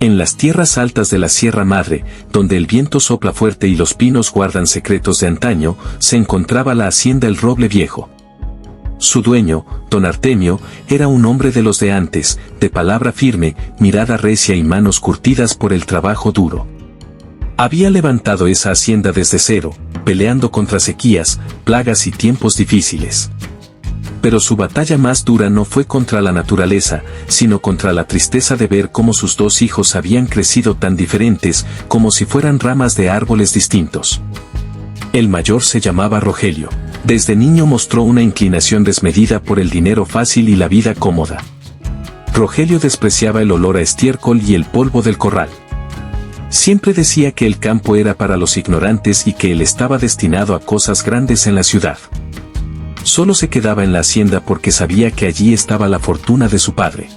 En las tierras altas de la Sierra Madre, donde el viento sopla fuerte y los pinos guardan secretos de antaño, se encontraba la hacienda El Roble Viejo. Su dueño, don Artemio, era un hombre de los de antes, de palabra firme, mirada recia y manos curtidas por el trabajo duro. Había levantado esa hacienda desde cero, peleando contra sequías, plagas y tiempos difíciles. Pero su batalla más dura no fue contra la naturaleza, sino contra la tristeza de ver cómo sus dos hijos habían crecido tan diferentes, como si fueran ramas de árboles distintos. El mayor se llamaba Rogelio. Desde niño mostró una inclinación desmedida por el dinero fácil y la vida cómoda. Rogelio despreciaba el olor a estiércol y el polvo del corral. Siempre decía que el campo era para los ignorantes y que él estaba destinado a cosas grandes en la ciudad. Solo se quedaba en la hacienda porque sabía que allí estaba la fortuna de su padre.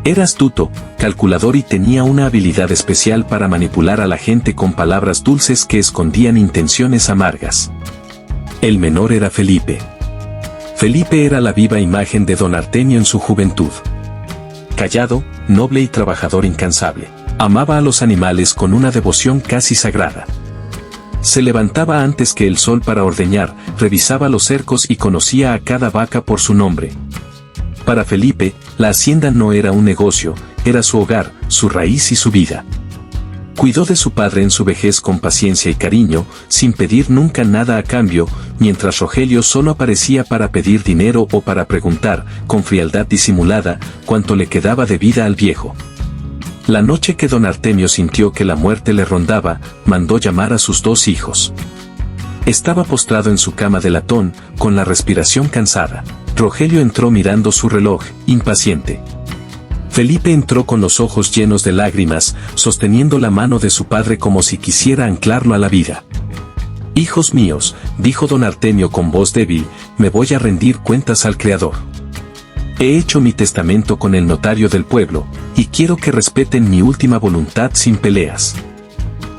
Era astuto, calculador y tenía una habilidad especial para manipular a la gente con palabras dulces que escondían intenciones amargas. El menor era Felipe. Felipe era la viva imagen de don Artemio en su juventud. Callado, noble y trabajador incansable. Amaba a los animales con una devoción casi sagrada. Se levantaba antes que el sol para ordeñar, revisaba los cercos y conocía a cada vaca por su nombre. Para Felipe, la hacienda no era un negocio, era su hogar, su raíz y su vida. Cuidó de su padre en su vejez con paciencia y cariño, sin pedir nunca nada a cambio, mientras Rogelio solo aparecía para pedir dinero o para preguntar, con frialdad disimulada, cuánto le quedaba de vida al viejo. La noche que don Artemio sintió que la muerte le rondaba, mandó llamar a sus dos hijos. Estaba postrado en su cama de latón, con la respiración cansada. Rogelio entró mirando su reloj, impaciente. Felipe entró con los ojos llenos de lágrimas, sosteniendo la mano de su padre como si quisiera anclarlo a la vida. «Hijos míos», dijo don Artemio con voz débil, «me voy a rendir cuentas al Creador. He hecho mi testamento con el notario del pueblo, y quiero que respeten mi última voluntad sin peleas.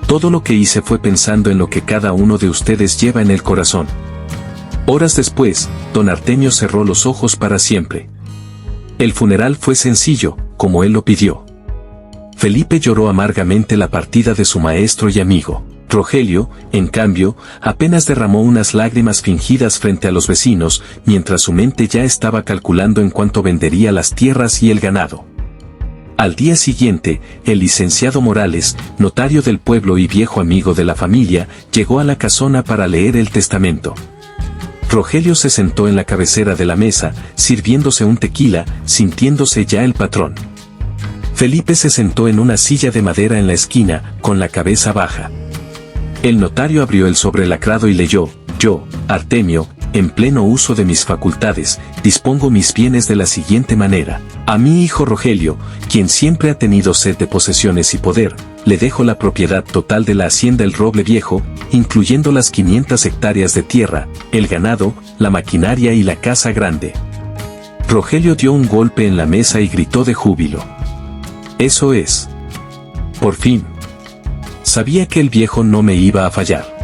Todo lo que hice fue pensando en lo que cada uno de ustedes lleva en el corazón». Horas después, don Artemio cerró los ojos para siempre. El funeral fue sencillo, como él lo pidió. Felipe lloró amargamente la partida de su maestro y amigo. Rogelio, en cambio, apenas derramó unas lágrimas fingidas frente a los vecinos, mientras su mente ya estaba calculando en cuánto vendería las tierras y el ganado. Al día siguiente, el licenciado Morales, notario del pueblo y viejo amigo de la familia, llegó a la casona para leer el testamento. Rogelio se sentó en la cabecera de la mesa, sirviéndose un tequila, sintiéndose ya el patrón. Felipe se sentó en una silla de madera en la esquina, con la cabeza baja. El notario abrió el sobrelacrado y leyó: «Yo, Artemio, en pleno uso de mis facultades, dispongo mis bienes de la siguiente manera. A mi hijo Rogelio, quien siempre ha tenido sed de posesiones y poder, le dejo la propiedad total de la hacienda El Roble Viejo, incluyendo las 500 hectáreas de tierra, el ganado, la maquinaria y la casa grande». Rogelio dio un golpe en la mesa y gritó de júbilo: «Eso es. Por fin. Sabía que el viejo no me iba a fallar».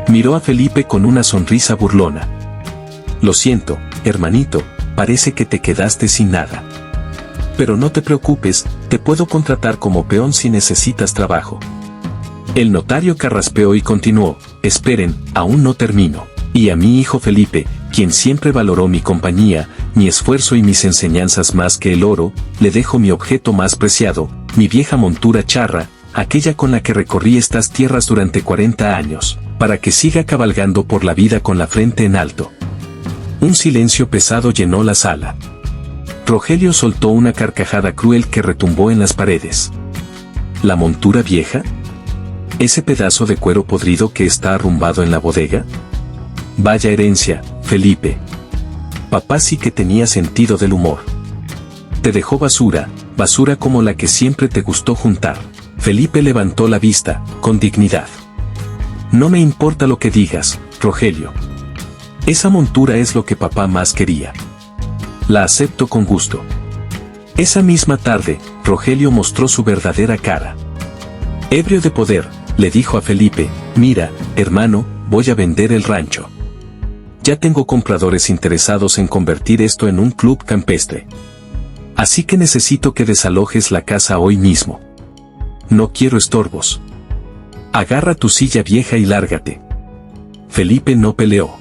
Miró a Felipe con una sonrisa burlona. «Lo siento, hermanito, parece que te quedaste sin nada. Pero no te preocupes, te puedo contratar como peón si necesitas trabajo». El notario carraspeó y continuó: «Esperen, aún no termino. Y a mi hijo Felipe, quien siempre valoró mi compañía, mi esfuerzo y mis enseñanzas más que el oro, le dejo mi objeto más preciado, mi vieja montura charra, aquella con la que recorrí estas tierras durante 40 años, para que siga cabalgando por la vida con la frente en alto». Un silencio pesado llenó la sala. Rogelio soltó una carcajada cruel que retumbó en las paredes. ¿La montura vieja? ¿Ese pedazo de cuero podrido que está arrumbado en la bodega? Vaya herencia, Felipe. Papá sí que tenía sentido del humor. Te dejó basura, basura como la que siempre te gustó juntar. Felipe levantó la vista, con dignidad. «No me importa lo que digas, Rogelio. Esa montura es lo que papá más quería. La acepto con gusto». Esa misma tarde, Rogelio mostró su verdadera cara. Ebrio de poder, le dijo a Felipe: «Mira, hermano, voy a vender el rancho. Ya tengo compradores interesados en convertir esto en un club campestre. Así que necesito que desalojes la casa hoy mismo». No quiero estorbos. Agarra tu silla vieja y lárgate. Felipe no peleó.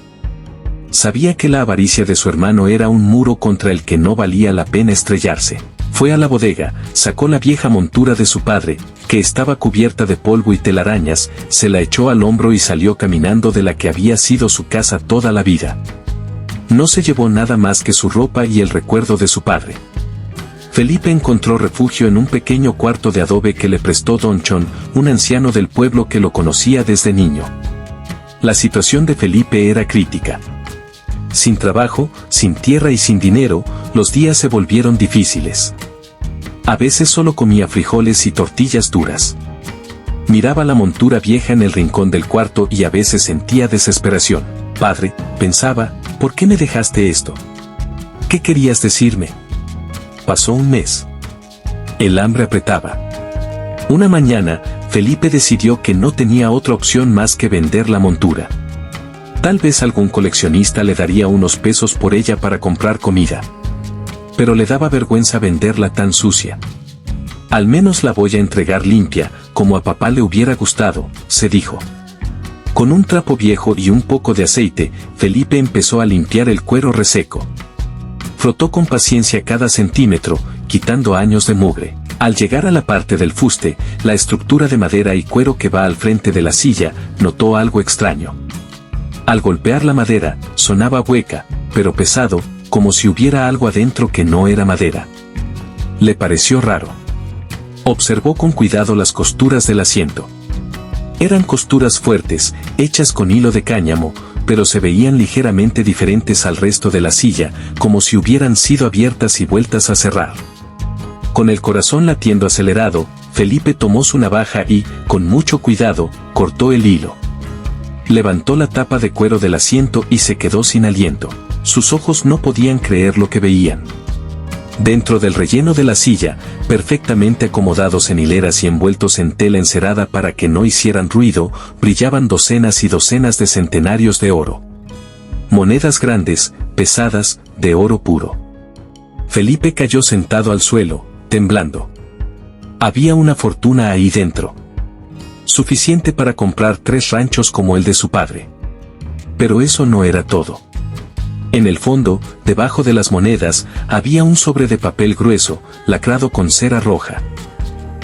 Sabía que la avaricia de su hermano era un muro contra el que no valía la pena estrellarse. Fue a la bodega, sacó la vieja montura de su padre, que estaba cubierta de polvo y telarañas, se la echó al hombro y salió caminando de la que había sido su casa toda la vida. No se llevó nada más que su ropa y el recuerdo de su padre. Felipe encontró refugio en un pequeño cuarto de adobe que le prestó Don Chon, un anciano del pueblo que lo conocía desde niño. La situación de Felipe era crítica. Sin trabajo, sin tierra y sin dinero, los días se volvieron difíciles. A veces solo comía frijoles y tortillas duras. Miraba la montura vieja en el rincón del cuarto y a veces sentía desesperación. Padre, pensaba, ¿por qué me dejaste esto? ¿Qué querías decirme? Pasó un mes. El hambre apretaba. Una mañana, Felipe decidió que no tenía otra opción más que vender la montura. Tal vez algún coleccionista le daría unos pesos por ella para comprar comida. Pero le daba vergüenza venderla tan sucia. Al menos la voy a entregar limpia, como a papá le hubiera gustado, se dijo. Con un trapo viejo y un poco de aceite, Felipe empezó a limpiar el cuero reseco. Frotó con paciencia cada centímetro, quitando años de mugre. Al llegar a la parte del fuste, la estructura de madera y cuero que va al frente de la silla, notó algo extraño. Al golpear la madera, sonaba hueca, pero pesado, como si hubiera algo adentro que no era madera. Le pareció raro. Observó con cuidado las costuras del asiento. Eran costuras fuertes, hechas con hilo de cáñamo, pero se veían ligeramente diferentes al resto de la silla, como si hubieran sido abiertas y vueltas a cerrar. Con el corazón latiendo acelerado, Felipe tomó su navaja y, con mucho cuidado, cortó el hilo. Levantó la tapa de cuero del asiento y se quedó sin aliento. Sus ojos no podían creer lo que veían. Dentro del relleno de la silla, perfectamente acomodados en hileras y envueltos en tela encerada para que no hicieran ruido, brillaban docenas y docenas de centenarios de oro. Monedas grandes, pesadas, de oro puro. Felipe cayó sentado al suelo, temblando. Había una fortuna ahí dentro. Suficiente para comprar 3 ranchos como el de su padre. Pero eso no era todo. En el fondo, debajo de las monedas, había un sobre de papel grueso, lacrado con cera roja.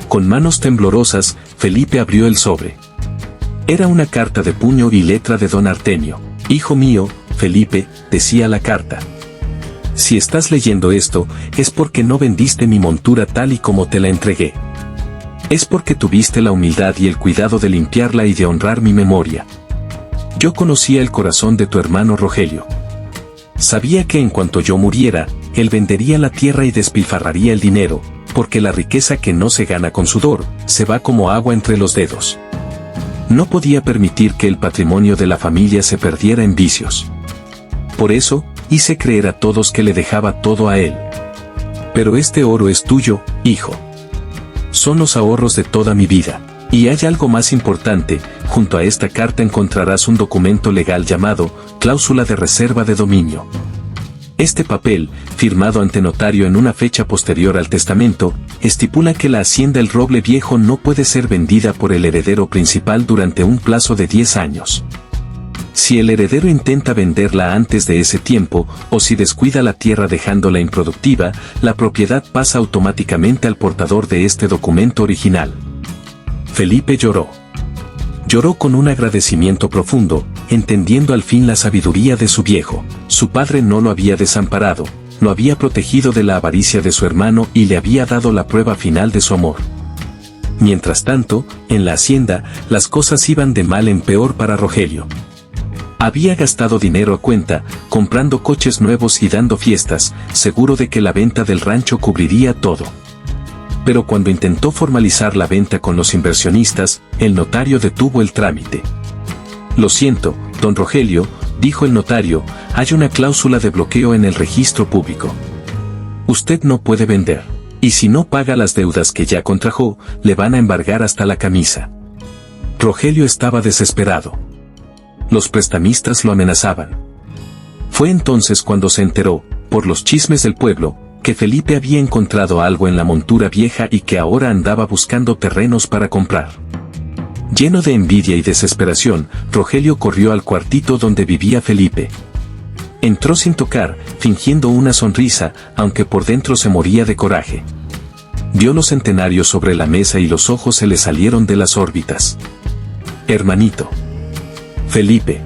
Con manos temblorosas, Felipe abrió el sobre. Era una carta de puño y letra de don Artemio. Hijo mío, Felipe, decía la carta. Si estás leyendo esto, es porque no vendiste mi montura tal y como te la entregué. Es porque tuviste la humildad y el cuidado de limpiarla y de honrar mi memoria. Yo conocía el corazón de tu hermano Rogelio. Sabía que en cuanto yo muriera, él vendería la tierra y despilfarraría el dinero, porque la riqueza que no se gana con sudor, se va como agua entre los dedos. No podía permitir que el patrimonio de la familia se perdiera en vicios. Por eso, hice creer a todos que le dejaba todo a él. Pero este oro es tuyo, hijo. Son los ahorros de toda mi vida. Y hay algo más importante, junto a esta carta encontrarás un documento legal llamado Cláusula de Reserva de Dominio. Este papel, firmado ante notario en una fecha posterior al testamento, estipula que la hacienda El Roble Viejo no puede ser vendida por el heredero principal durante un plazo de 10 años. Si el heredero intenta venderla antes de ese tiempo, o si descuida la tierra dejándola improductiva, la propiedad pasa automáticamente al portador de este documento original. Felipe lloró. Lloró con un agradecimiento profundo, entendiendo al fin la sabiduría de su viejo. Su padre no lo había desamparado, lo había protegido de la avaricia de su hermano y le había dado la prueba final de su amor. Mientras tanto, en la hacienda, las cosas iban de mal en peor para Rogelio. Había gastado dinero a cuenta, comprando coches nuevos y dando fiestas, seguro de que la venta del rancho cubriría todo. Pero cuando intentó formalizar la venta con los inversionistas, el notario detuvo el trámite. Lo siento, don Rogelio, dijo el notario, hay una cláusula de bloqueo en el registro público. Usted no puede vender. Y si no paga las deudas que ya contrajo, le van a embargar hasta la camisa. Rogelio estaba desesperado. Los prestamistas lo amenazaban. Fue entonces cuando se enteró, por los chismes del pueblo, que Felipe había encontrado algo en la montura vieja y que ahora andaba buscando terrenos para comprar. Lleno de envidia y desesperación, Rogelio corrió al cuartito donde vivía Felipe. Entró sin tocar, fingiendo una sonrisa, aunque por dentro se moría de coraje. Vio los centenarios sobre la mesa y los ojos se le salieron de las órbitas. «Hermanito». «Felipe».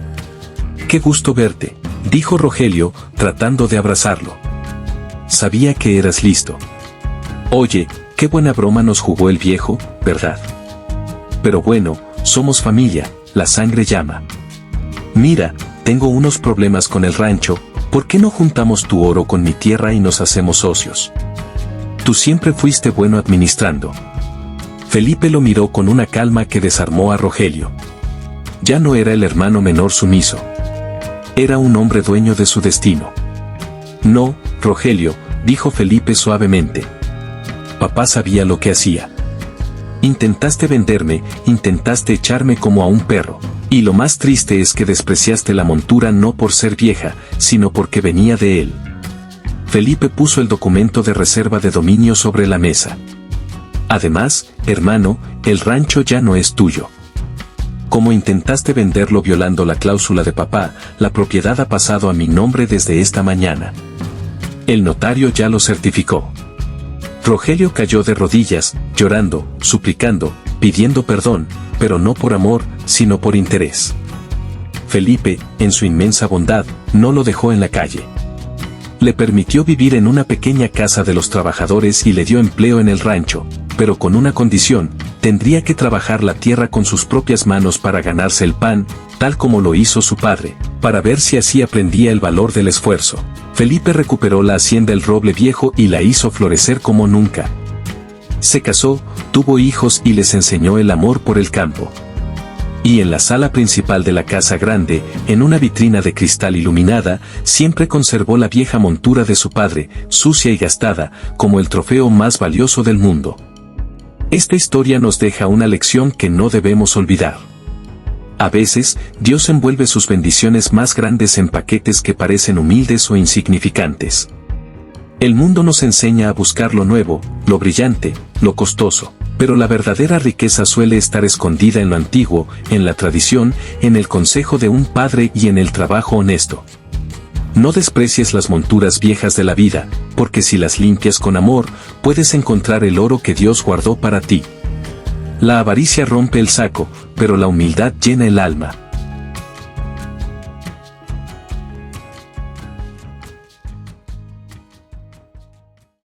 «Qué gusto verte», dijo Rogelio, tratando de abrazarlo. «Sabía que eras listo». «Oye, qué buena broma nos jugó el viejo, ¿verdad? Pero bueno, somos familia, la sangre llama. Mira, tengo unos problemas con el rancho, ¿por qué no juntamos tu oro con mi tierra y nos hacemos socios? Tú siempre fuiste bueno administrando». Felipe lo miró con una calma que desarmó a Rogelio. Ya no era el hermano menor sumiso. Era un hombre dueño de su destino. «No, Rogelio», dijo Felipe suavemente. «Papá sabía lo que hacía. Intentaste venderme, intentaste echarme como a un perro. Y lo más triste es que despreciaste la montura no por ser vieja, sino porque venía de él». Felipe puso el documento de reserva de dominio sobre la mesa. «Además, hermano, el rancho ya no es tuyo. Como intentaste venderlo violando la cláusula de papá, la propiedad ha pasado a mi nombre desde esta mañana. El notario ya lo certificó». Rogelio cayó de rodillas, llorando, suplicando, pidiendo perdón, pero no por amor, sino por interés. Felipe, en su inmensa bondad, no lo dejó en la calle. Le permitió vivir en una pequeña casa de los trabajadores y le dio empleo en el rancho, pero con una condición: tendría que trabajar la tierra con sus propias manos para ganarse el pan, tal como lo hizo su padre, para ver si así aprendía el valor del esfuerzo. Felipe recuperó la hacienda El Roble Viejo y la hizo florecer como nunca. Se casó, tuvo hijos y les enseñó el amor por el campo. Y en la sala principal de la casa grande, en una vitrina de cristal iluminada, siempre conservó la vieja montura de su padre, sucia y gastada, como el trofeo más valioso del mundo. Esta historia nos deja una lección que no debemos olvidar. A veces, Dios envuelve sus bendiciones más grandes en paquetes que parecen humildes o insignificantes. El mundo nos enseña a buscar lo nuevo, lo brillante, lo costoso, pero la verdadera riqueza suele estar escondida en lo antiguo, en la tradición, en el consejo de un padre y en el trabajo honesto. No desprecies las monturas viejas de la vida, porque si las limpias con amor, puedes encontrar el oro que Dios guardó para ti. La avaricia rompe el saco, pero la humildad llena el alma.